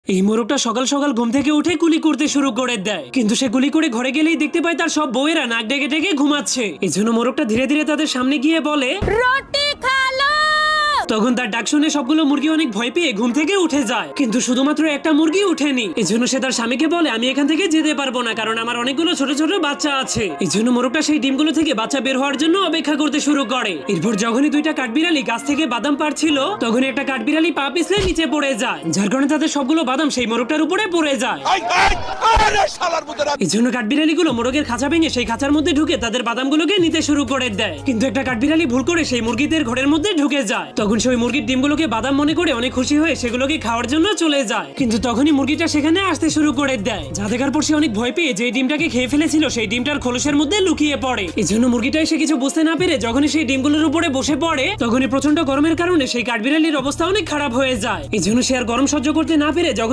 এই মোরগটা সকাল সকাল ঘুম থেকে উঠে কুলি করতে শুরু করে দেয়, কিন্তু সে কুলি করে ঘরে গেলেই দেখতে পায় তার সব বউয়েরা নাক ডেকে ডেকে ঘুমাচ্ছে। এই জন্য মোরগটা ধীরে ধীরে তাদের সামনে গিয়ে বলে, রুটি খালো। তখন তার ডাক শুনে সবগুলো মুরগি অনেক ভয় পেয়ে ঘুম থেকে উঠে যায়, কিন্তু শুধুমাত্র একটা মুরগি উঠেনি। এই জন্য সে তার স্বামীকে বলে, আমি এখান থেকে যেতে পারবো না, কারণ আমার অনেকগুলো ছোট ছোট বাচ্চা আছে। এই জন্য মোরগটা সেই ডিমগুলো থেকে বাচ্চা বের হওয়ার জন্য অপেক্ষা করতে শুরু করে। এরপর যখনই দুইটা কাঠবিড়ালি গাছ থেকে বাদাম পাড়ছিল, তখনই একটা কাঠবিড়ালি পা পিছলে নিচে পড়ে যায়, যার কারণে তাদের সবগুলো বাদাম সেই মোরগটার উপরে পড়ে যায়। এই জন্য কাঠবিড়ালিগুলো মোরগের খাঁচা ভেঙে সেই খাঁচার মধ্যে ঢুকে তাদের বাদামগুলোকে নিতে শুরু করে দেয়, কিন্তু একটা কাঠবিড়ালি ভুল করে সেই মুরগিদের ঘরের মধ্যে ঢুকে যায়। তখন সেই মুরগির ডিমগুলোকে বাদাম মনে করে অনেক খুশি হয়ে সেগুলোকে খাওয়ার জন্য চলে যায়, কিন্তু তখনই মুরগিটা সেখানে আসতে শুরু করে দেয়, যা দেখার পর সে অনেক ভয় পেয়ে যে ডিমটাকে খেয়ে ফেলেছিল সেই ডিমটার খোলসের মধ্যে লুকিয়ে পড়ে। এই জন্য মুরগিটা এসে কিছু বুঝতে না পেরে যখনই সেই ডিমগুলোর উপরে বসে পড়ে, তখনই প্রচন্ড গরমের কারণে সেই কাঠবিড়ালির অবস্থা অনেক খারাপ হয়ে যায়। এই জন্য সে আর গরম সহ্য করতে না পেরে যখন